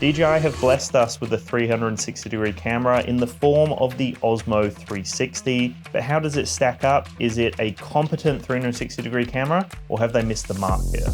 DJI have blessed us with a 360-degree camera in the form of the Osmo 360, but how does it stack up? Is it a competent 360-degree camera, or have they missed the mark here?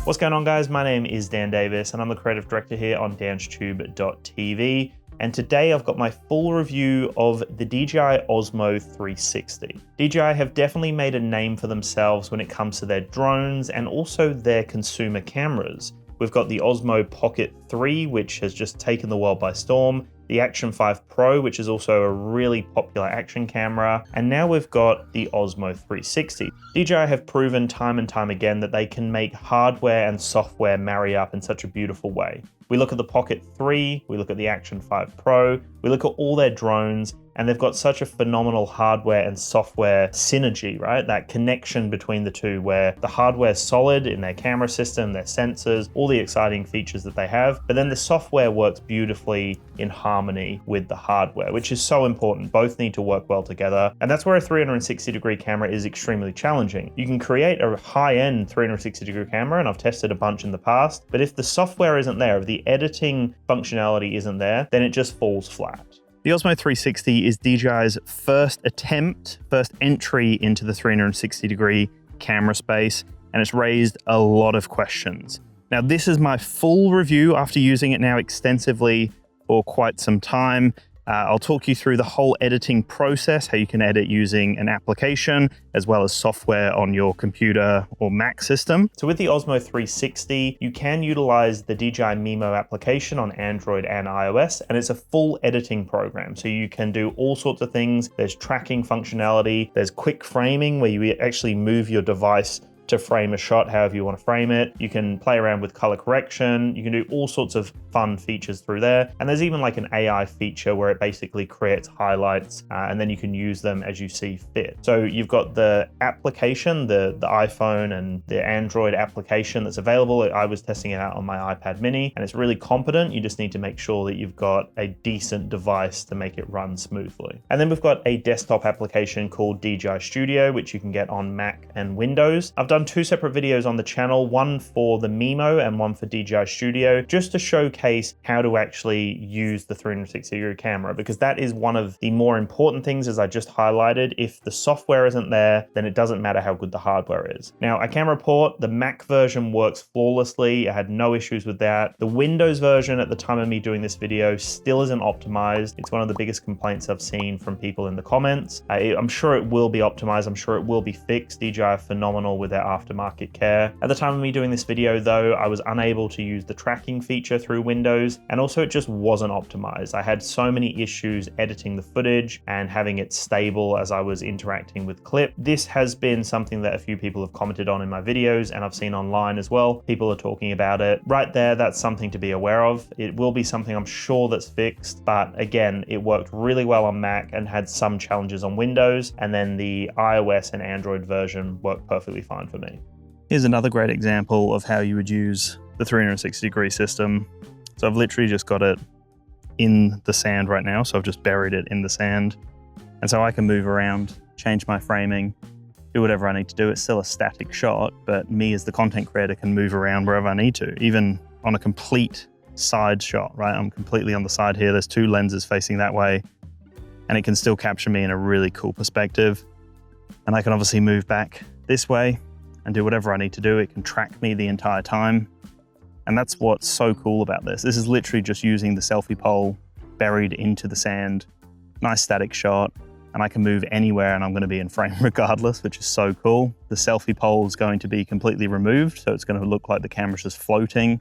What's going on, guys? My name is Dan Davis and I'm the creative director here on DansTube.TV. And today I've got my full review of the DJI Osmo 360. DJI have definitely made a name for themselves when it comes to their drones and also their consumer cameras. We've got the Osmo Pocket 3, which has just taken the world by storm, the Action 5 Pro, which is also a really popular action camera, and now we've got the Osmo 360. DJI have proven time and time again that they can make hardware and software marry up in such a beautiful way. We look at the Pocket 3, we look at the Action 5 Pro, we look at all their drones, and they've got such a phenomenal hardware and software synergy, right? That connection between the two where the hardware's solid in their camera system, their sensors, all the exciting features that they have, but then the software works beautifully in harmony with the hardware, which is so important. Both need to work well together. And that's where a 360-degree camera is extremely challenging. You can create a high-end 360-degree camera, and I've tested a bunch in the past, but if the software isn't there, if the editing functionality isn't there, then it just falls flat. The Osmo 360 is DJI's first entry into the 360-degree camera space, and it's raised a lot of questions. Now, this is my full review after using it now extensively for quite some time. I'll talk you through the whole editing process, how you can edit using an application, as well as software on your computer or Mac system. So with the Osmo 360, you can utilize the DJI Mimo application on Android and iOS, and it's a full editing program. So you can do all sorts of things. There's tracking functionality, there's quick framing where you actually move your device to frame a shot however you want to frame it. You can play around with color correction. You can do all sorts of fun features through there. And there's even like an AI feature where it basically creates highlights and then you can use them as you see fit. So you've got the application, the iPhone and the Android application that's available. I was testing it out on my iPad mini and it's really competent. You just need to make sure that you've got a decent device to make it run smoothly. And then we've got a desktop application called DJI Studio, which you can get on Mac and Windows. I've done two separate videos on the channel, one for the Mimo and one for DJI Studio, just to showcase how to actually use the 360-degree camera, because that is one of the more important things, as I just highlighted. If the software isn't there, then it doesn't matter how good the hardware is. Now, I can report the Mac version works flawlessly. I had no issues with that. The Windows version at the time of me doing this video still isn't optimized. It's one of the biggest complaints I've seen from people in the comments. I'm sure it will be optimized. I'm sure it will be fixed. DJI are phenomenal with their aftermarket care. At the time of me doing this video though, I was unable to use the tracking feature through Windows, and also it just wasn't optimized. I had so many issues editing the footage and having it stable as I was interacting with clip. This has been something that a few people have commented on in my videos, and I've seen online as well. People are talking about it. Right there, that's something to be aware of. It will be something I'm sure that's fixed, but again, it worked really well on Mac and had some challenges on Windows, and then the iOS and Android version worked perfectly fine for me. Here's another great example of how you would use the 360-degree system. So I've literally just got it in the sand right now. So I've just buried it in the sand. And so I can move around, change my framing, do whatever I need to do. It's still a static shot, but me as the content creator can move around wherever I need to, even on a complete side shot, right? I'm completely on the side here. There's two lenses facing that way, and it can still capture me in a really cool perspective. And I can obviously move back this way and do whatever I need to do. It can track me the entire time. And that's what's so cool about this. This is literally just using the selfie pole buried into the sand, nice static shot, and I can move anywhere and I'm going to be in frame regardless, which is so cool. The selfie pole is going to be completely removed, so it's going to look like the camera's just floating.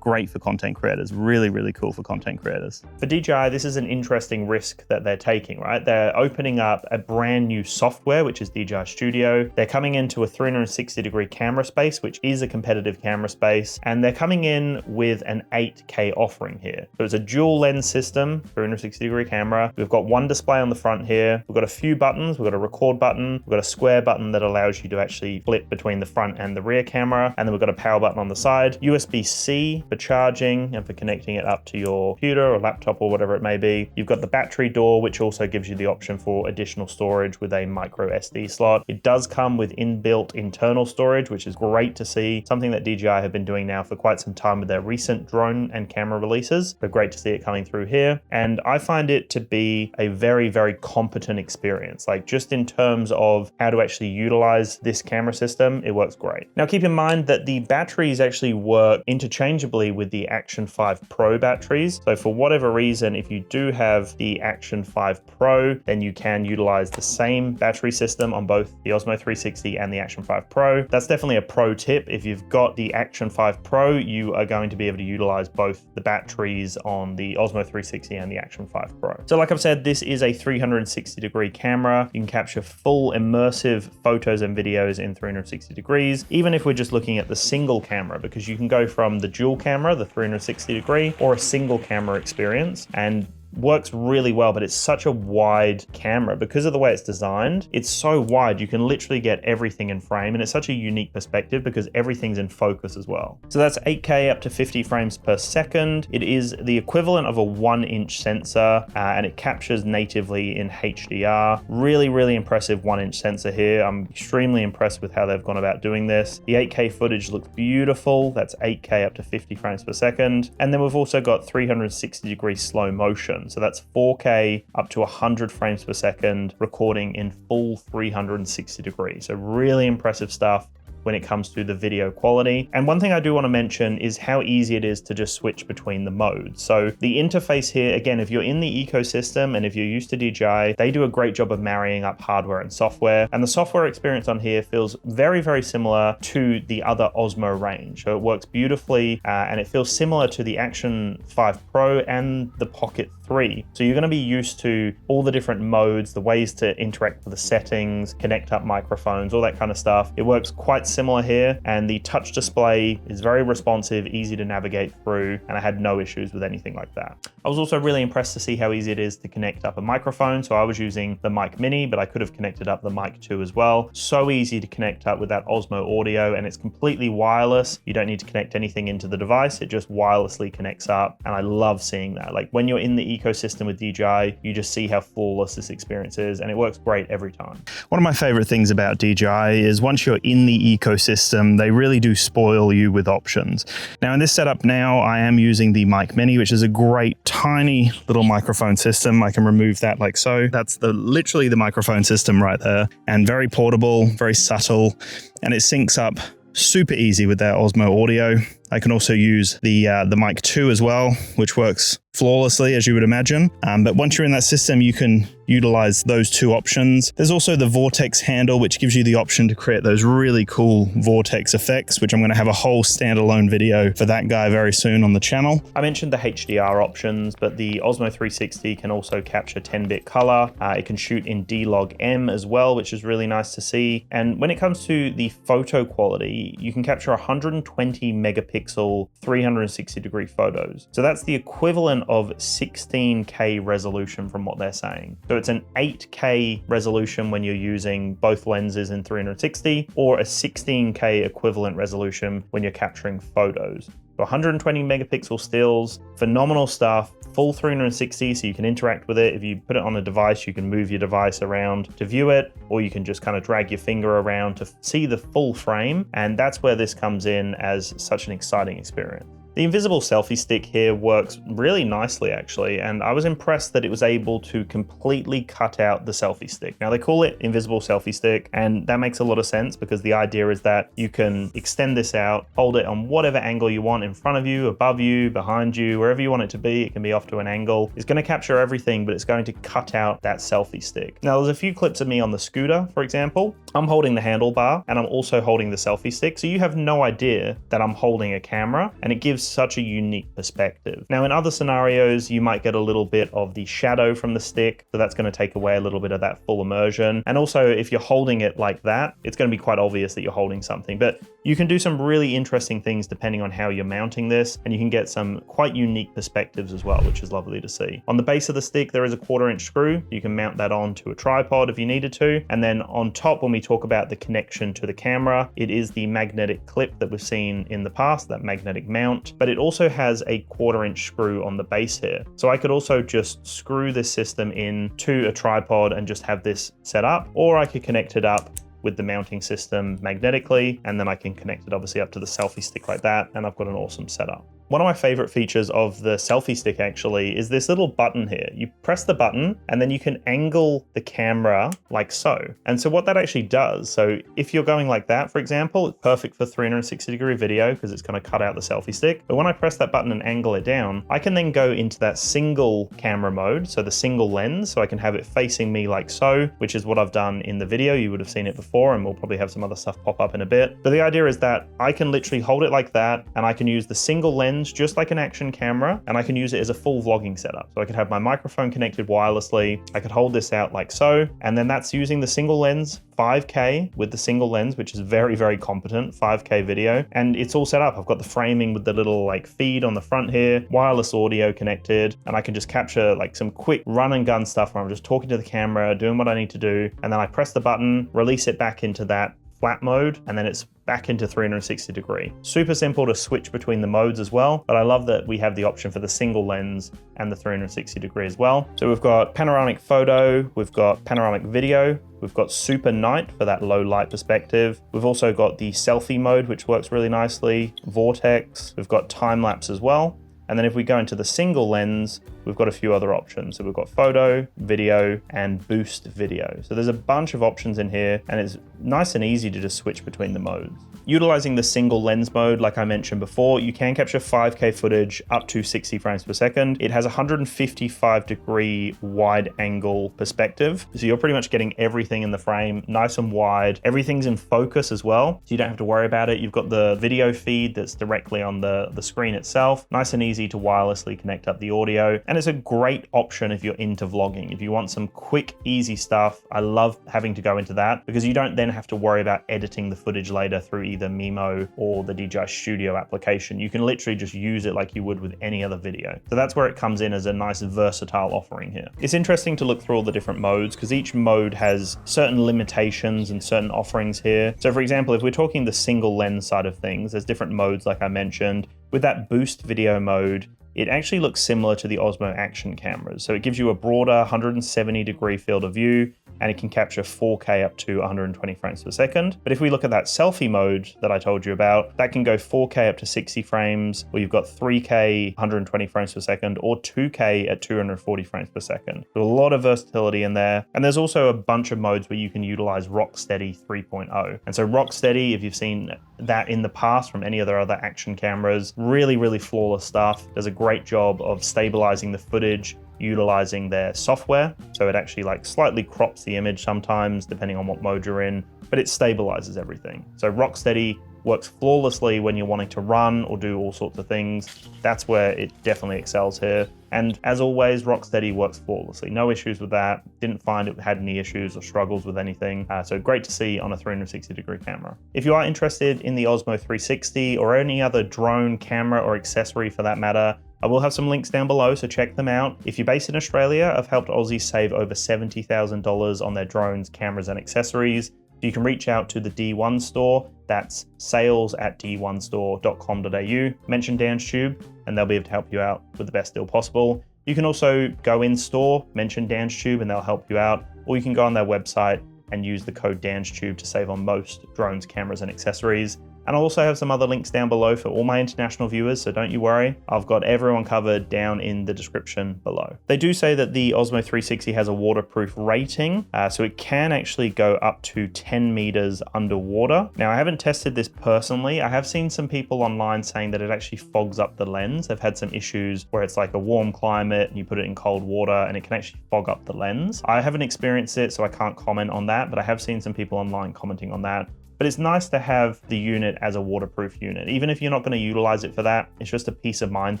Great for content creators, really, really cool for content creators. For DJI, this is an interesting risk that they're taking, right? They're opening up a brand new software, which is DJI Studio. They're coming into a 360-degree camera space, which is a competitive camera space, and they're coming in with an 8K offering here. So it's a dual lens system, 360-degree camera. We've got one display on the front here. We've got a few buttons. We've got a record button. We've got a square button that allows you to actually flip between the front and the rear camera. And then we've got a power button on the side, USB-C for charging and for connecting it up to your computer or laptop or whatever it may be. You've got the battery door, which also gives you the option for additional storage with a micro SD slot. It does come with inbuilt internal storage, which is great to see, something that DJI have been doing now for quite some time with their recent drone and camera releases. So great to see it coming through here. And I find it to be a very, very competent experience. Like just in terms of how to actually utilize this camera system, it works great. Now keep in mind that the batteries actually work interchangeably with the Action 5 Pro batteries. So for whatever reason, if you do have the Action 5 Pro, then you can utilize the same battery system on both the Osmo 360 and the Action 5 Pro. That's definitely a pro tip. If you've got the Action 5 Pro, you are going to be able to utilize both the batteries on the Osmo 360 and the Action 5 Pro. So like I've said, this is a 360-degree camera. You can capture full immersive photos and videos in 360 degrees, even if we're just looking at the single camera, because you can go from the dual camera, the 360 degree, or a single camera experience, and works really well. But it's such a wide camera because of the way it's designed. It's so wide, you can literally get everything in frame, and it's such a unique perspective because everything's in focus as well. So that's 8K up to 50 frames per second. It is the equivalent of a 1-inch sensor, and it captures natively in HDR. Really, really impressive 1-inch sensor here. I'm extremely impressed with how they've gone about doing this. The 8K footage looks beautiful. That's 8K up to 50 frames per second. And then we've also got 360-degree slow motion. So that's 4K up to 100 frames per second, recording in full 360 degrees. So really impressive stuff when it comes to the video quality. And one thing I do want to mention is how easy it is to just switch between the modes. So the interface here, again, if you're in the ecosystem and if you're used to DJI, they do a great job of marrying up hardware and software. And the software experience on here feels very, very similar to the other Osmo range. So it works beautifully, and it feels similar to the Action 5 Pro and the Pocket 3. So you're going to be used to all the different modes, the ways to interact with the settings, connect up microphones, all that kind of stuff. It works quite similar here, and the touch display is very responsive, easy to navigate through, and I had no issues with anything like that. I was also really impressed to see how easy it is to connect up a microphone. So I was using the Mic Mini, but I could have connected up the Mic 2 as well. So easy to connect up with that Osmo audio, and it's completely wireless. You don't need to connect anything into the device. It just wirelessly connects up, and I love seeing that. Like when you're in the ecosystem with DJI, you just see how flawless this experience is, and it works great every time. One of my favorite things about DJI is once you're in the ecosystem, they really do spoil you with options. Now in this setup now, I am using the Mic Mini, which is a great tiny little microphone system. I can remove that like so. That's literally the microphone system right there, and very portable, very subtle, and it syncs up super easy with that Osmo audio. I can also use the Mic 2 as well, which works flawlessly, as you would imagine. But once you're in that system, you can utilize those two options. There's also the vortex handle, which gives you the option to create those really cool vortex effects, which I'm going to have a whole standalone video for that guy very soon on the channel. I mentioned the HDR options, but the Osmo 360 can also capture 10-bit color. It can shoot in D-Log-M as well, which is really nice to see. And when it comes to the photo quality, you can capture 120 megapixel 360-degree photos. So that's the equivalent of 16K resolution from what they're saying. So it's an 8K resolution when you're using both lenses in 360, or a 16K equivalent resolution when you're capturing photos. So 120 megapixel stills, phenomenal stuff, full 360, so you can interact with it. If you put it on a device, you can move your device around to view it, or you can just kind of drag your finger around to see the full frame. And that's where this comes in as such an exciting experience. The invisible selfie stick here works really nicely actually, and I was impressed that it was able to completely cut out the selfie stick. Now they call it invisible selfie stick, and that makes a lot of sense because the idea is that you can extend this out, hold it on whatever angle you want, in front of you, above you, behind you, wherever you want it to be. It can be off to an angle. It's going to capture everything, but it's going to cut out that selfie stick. Now there's a few clips of me on the scooter, for example. I'm holding the handlebar and I'm also holding the selfie stick, so you have no idea that I'm holding a camera, and it gives such a unique perspective. Now in other scenarios, you might get a little bit of the shadow from the stick, so that's going to take away a little bit of that full immersion. And also if you're holding it like that, it's going to be quite obvious that you're holding something. But you can do some really interesting things depending on how you're mounting this, and you can get some quite unique perspectives as well, which is lovely to see. On the base of the stick, there is a 1/4-inch screw. You can mount that onto a tripod if you needed to. And then on top, when we talk about the connection to the camera, it is the magnetic clip that we've seen in the past, that magnetic mount. but it also has a 1/4" screw on the base here. So I could also just screw this system in to a tripod and just have this set up, or I could connect it up with the mounting system magnetically, and then I can connect it obviously up to the selfie stick like that, and I've got an awesome setup. One of my favorite features of the selfie stick actually is this little button here. You press the button and then you can angle the camera like so. And so what that actually does, so if you're going like that, for example, it's perfect for 360-degree video because it's going to cut out the selfie stick. But when I press that button and angle it down, I can then go into that single camera mode, so the single lens, so I can have it facing me like so, which is what I've done in the video. You would have seen it before, and we'll probably have some other stuff pop up in a bit. But the idea is that I can literally hold it like that, and I can use the single lens just like an action camera, and I can use it as a full vlogging setup. So I could have my microphone connected wirelessly, I could hold this out like so, and then that's using the single lens, 5K with the single lens, which is very, very competent, 5K video, and it's all set up. I've got the framing with the little like feed on the front here, wireless audio connected, and I can just capture like some quick run and gun stuff where I'm just talking to the camera, doing what I need to do, and then I press the button, release it back into that flat mode, and then it's back into 360-degree. Super simple to switch between the modes as well, but I love that we have the option for the single lens and the 360-degree as well. So we've got panoramic photo, we've got panoramic video, we've got super night for that low light perspective. We've also got the selfie mode, which works really nicely, vortex, we've got time lapse as well. And then if we go into the single lens, we've got a few other options. So we've got photo, video, and boost video. So there's a bunch of options in here, and it's nice and easy to just switch between the modes. Utilizing the single lens mode, like I mentioned before, you can capture 5K footage up to 60 frames per second. It has a 155-degree wide angle perspective. So you're pretty much getting everything in the frame, nice and wide. Everything's in focus as well, so you don't have to worry about it. You've got the video feed that's directly on the screen itself. Nice and easy to wirelessly connect up the audio. And it's a great option if you're into vlogging. If you want some quick, easy stuff, I love having to go into that because you don't then have to worry about editing the footage later through either Mimo or the DJI Studio application. You can literally just use it like you would with any other video. So that's where it comes in as a nice versatile offering here. It's interesting to look through all the different modes because each mode has certain limitations and certain offerings here. So for example, if we're talking the single lens side of things, there's different modes like I mentioned. With that boost video mode, it actually looks similar to the Osmo action cameras. So it gives you a broader 170-degree field of view, and it can capture 4K up to 120 frames per second. But if we look at that selfie mode that I told you about, that can go 4K up to 60 frames, or you've got 3K 120 frames per second, or 2K at 240 frames per second. So a lot of versatility in there. And there's also a bunch of modes where you can utilize Rocksteady 3.0. And so Rocksteady, if you've seen that in the past from any of their other action cameras, really, really flawless stuff. Does a great job of stabilizing the footage, utilizing their software. So it actually like slightly crops the image sometimes depending on what mode you're in, but it stabilizes everything. So Rocksteady works flawlessly when you're wanting to run or do all sorts of things. That's where it definitely excels here. And as always, Rocksteady works flawlessly. No issues with that. Didn't find it had any issues or struggles with anything. So great to see on a 360-degree camera. If you are interested in the Osmo 360 or any other drone camera or accessory for that matter, I will have some links down below, so check them out. If you're based in Australia, I've helped Aussies save over $70,000 on their drones, cameras, and accessories. You can reach out to the D1 store. That's sales@d1store.com.au. Mention DansTube, and they'll be able to help you out with the best deal possible. You can also go in store, mention DansTube, and they'll help you out. Or you can go on their website and use the code DansTube to save on most drones, cameras, and accessories. And I'll also have some other links down below for all my international viewers, so don't you worry. I've got everyone covered down in the description below. They do say that the Osmo 360 has a waterproof rating, so it can actually go up to 10 meters underwater. Now, I haven't tested this personally. I have seen some people online saying that it actually fogs up the lens. They've had some issues where it's like a warm climate and you put it in cold water and it can actually fog up the lens. I haven't experienced it, so I can't comment on that, but I have seen some people online commenting on that. But it's nice to have the unit as a waterproof unit. Even if you're not going to utilize it for that, it's just a peace of mind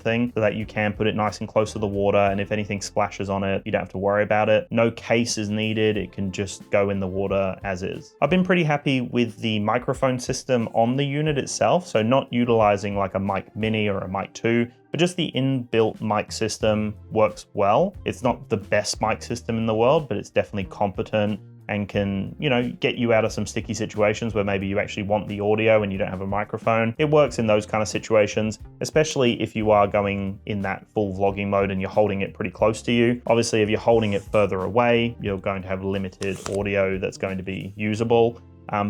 thing so that you can put it nice and close to the water, and if anything splashes on it, you don't have to worry about it. No case is needed. It can just go in the water as is. I've been pretty happy with the microphone system on the unit itself. So not utilizing like a mic mini or a mic 2, but just the inbuilt mic system works well. It's not the best mic system in the world, but it's definitely competent. and can, you know, get you out of some sticky situations where maybe you actually want the audio and you don't have a microphone. It works in those kind of situations, especially if you are going in that full vlogging mode and you're holding it pretty close to you. Obviously, if you're holding it further away, you're going to have limited audio that's going to be usable.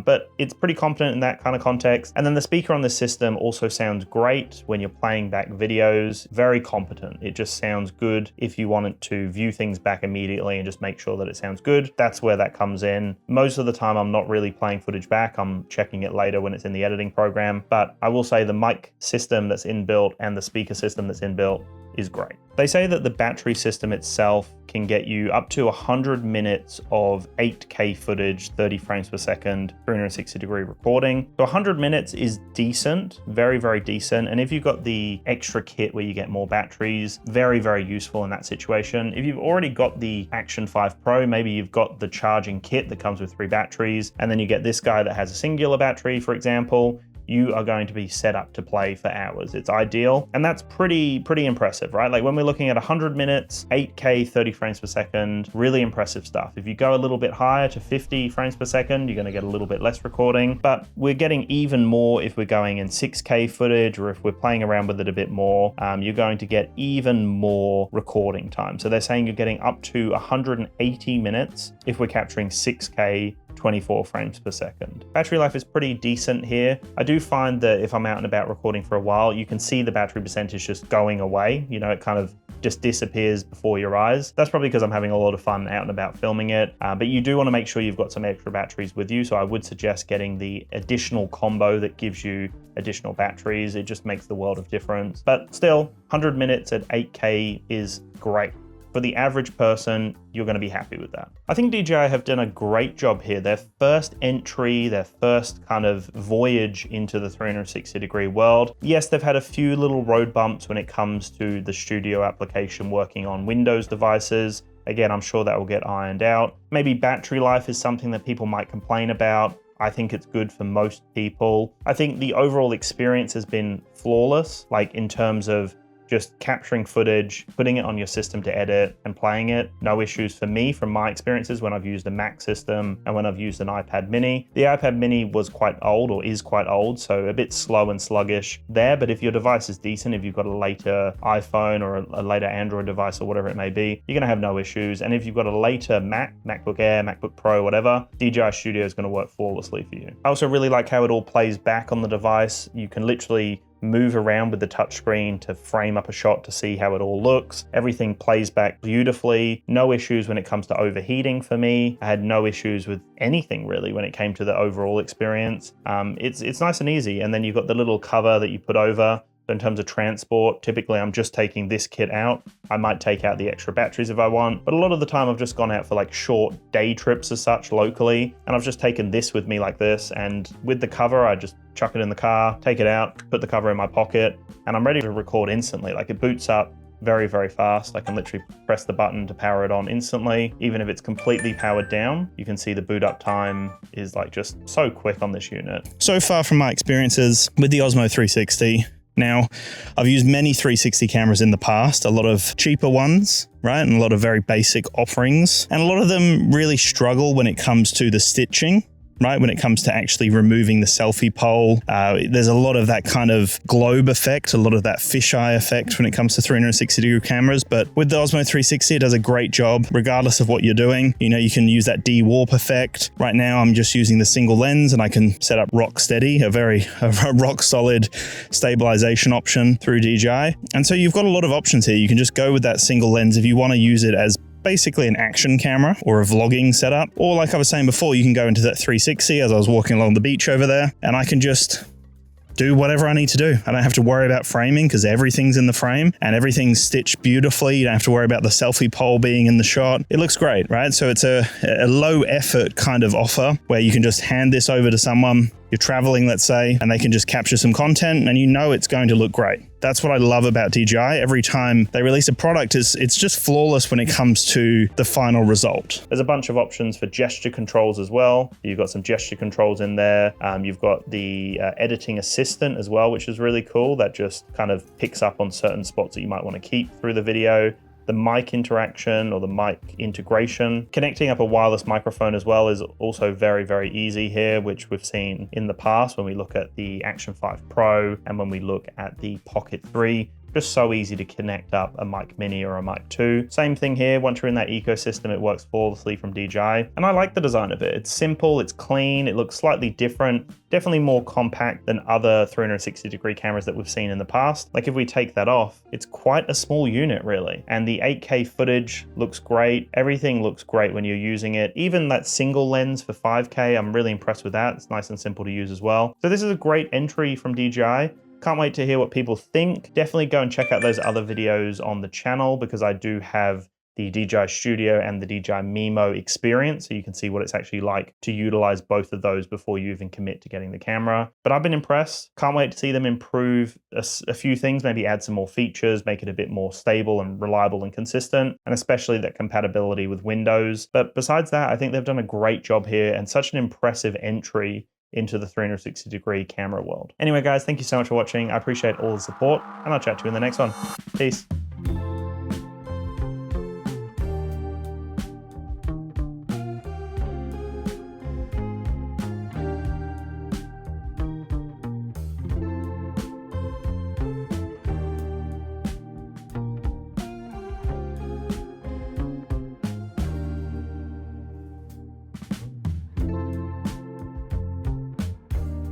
But it's pretty competent in that kind of context. And then the speaker on this system also sounds great when you're playing back videos. Very competent. It just sounds good if you wanted to view things back immediately and just make sure that it sounds good. That's where that comes in. Most of the time, I'm not really playing footage back. I'm checking it later when it's in the editing program. But I will say the mic system that's inbuilt and the speaker system that's inbuilt is great. They say that the battery system itself can get you up to 100 minutes of 8K footage, 30 frames per second, 360-degree recording. So 100 minutes is decent, very, very decent. And if you've got the extra kit where you get more batteries, very, very useful in that situation. If you've already got the Action 5 Pro, maybe you've got the charging kit that comes with 3 batteries, and then you get this guy that has a singular battery, for example, you are going to be set up to play for hours. It's ideal. And that's pretty impressive, right? Like when we're looking at 100 minutes, 8K, 30 frames per second, really impressive stuff. If you go a little bit higher to 50 frames per second, you're gonna get a little bit less recording, but we're getting even more if we're going in 6K footage, or if we're playing around with it a bit more, you're going to get even more recording time. So they're saying you're getting up to 180 minutes if we're capturing 6K 24 frames per second. Battery life is pretty decent here. I do find that if I'm out and about recording for a while, you can see the battery percentage just going away. You know, it kind of just disappears before your eyes. That's probably because I'm having a lot of fun out and about filming it. But you do want to make sure you've got some extra batteries with you. So I would suggest getting the additional combo that gives you additional batteries. It just makes the world of difference. But still, 100 minutes at 8K is great. For the average person, you're going to be happy with that. I think DJI have done a great job here. Their first entry, their first kind of voyage into the 360-degree world. Yes, they've had a few little road bumps when it comes to the studio application working on Windows devices. Again, I'm sure that will get ironed out. Maybe battery life is something that people might complain about. I think it's good for most people. I think the overall experience has been flawless, like in terms of just capturing footage, putting it on your system to edit and playing it. No issues for me from my experiences when I've used a Mac system and when I've used an iPad mini. The iPad mini was quite old, or is quite old, so a bit slow and sluggish there. But if your device is decent, if you've got a later iPhone or a later Android device or whatever it may be, you're gonna have no issues. And if you've got a later Mac, MacBook Air, MacBook Pro, whatever, DJI Studio is gonna work flawlessly for you. I also really like how it all plays back on the device. You can literally move around with the touchscreen to frame up a shot to see how it all looks. Everything plays back beautifully. No issues when it comes to overheating for me. I had no issues with anything really when it came to the overall experience. It's nice and easy. And then you've got the little cover that you put over. So in terms of transport, typically I'm just taking this kit out. I might take out the extra batteries if I want, but a lot of the time I've just gone out for like short day trips as such locally, and I've just taken this with me like this, and with the cover, I just chuck it in the car, take it out, put the cover in my pocket, and I'm ready to record instantly. Like it boots up very, very fast. I can literally press the button to power it on instantly. Even if it's completely powered down, you can see the boot up time is like just so quick on this unit. So far from my experiences with the Osmo 360, now, I've used many 360 cameras in the past, a lot of cheaper ones, right? And a lot of very basic offerings. And a lot of them really struggle when it comes to the stitching, right? When it comes to actually removing the selfie pole. There's a lot of that kind of globe effect, a lot of that fisheye effect when it comes to 360-degree cameras. But with the Osmo 360, it does a great job, regardless of what you're doing. You know, you can use that de-warp effect. Right now, I'm just using the single lens and I can set up rock steady, a rock solid stabilization option through DJI. And so you've got a lot of options here. You can just go with that single lens if you want to use it as basically an action camera or a vlogging setup. Or like I was saying before, you can go into that 360 as I was walking along the beach over there, and I can just do whatever I need to do. I don't have to worry about framing because everything's in the frame and everything's stitched beautifully. You don't have to worry about the selfie pole being in the shot. It looks great, right? So it's a low effort kind of offer where you can just hand this over to someone. You're traveling, let's say, and they can just capture some content and you know it's going to look great. That's what I love about DJI. Every time they release a product, it's just flawless when it comes to the final result. There's a bunch of options for gesture controls as well. You've got some gesture controls in there. You've got the editing assistant as well, which is really cool. That just kind of picks up on certain spots that you might want to keep through the video. the mic interaction or the mic integration. Connecting up a wireless microphone as well is also very, very easy here, which we've seen in the past when we look at the Action 5 Pro and when we look at the Pocket 3. Just so easy to connect up a Mic Mini or a Mic 2. Same thing here, once you're in that ecosystem, it works flawlessly from DJI. And I like the design of it. It's simple, it's clean, it looks slightly different, definitely more compact than other 360-degree cameras that we've seen in the past. Like if we take that off, it's quite a small unit really. And the 8K footage looks great. Everything looks great when you're using it. Even that single lens for 5K, I'm really impressed with that. It's nice and simple to use as well. So this is a great entry from DJI. Can't wait to hear what people think. Definitely go and check out those other videos on the channel because I do have the DJI Studio and the DJI Mimo experience, so you can see what it's actually like to utilize both of those before you even commit to getting the camera. But I've been impressed. Can't wait to see them improve a few things, maybe add some more features, make it a bit more stable and reliable and consistent, and especially that compatibility with Windows. But besides that, I think they've done a great job here and such an impressive entry into the 360-degree camera world. Anyway, guys, thank you so much for watching. I appreciate all the support, and I'll chat to you in the next one. Peace.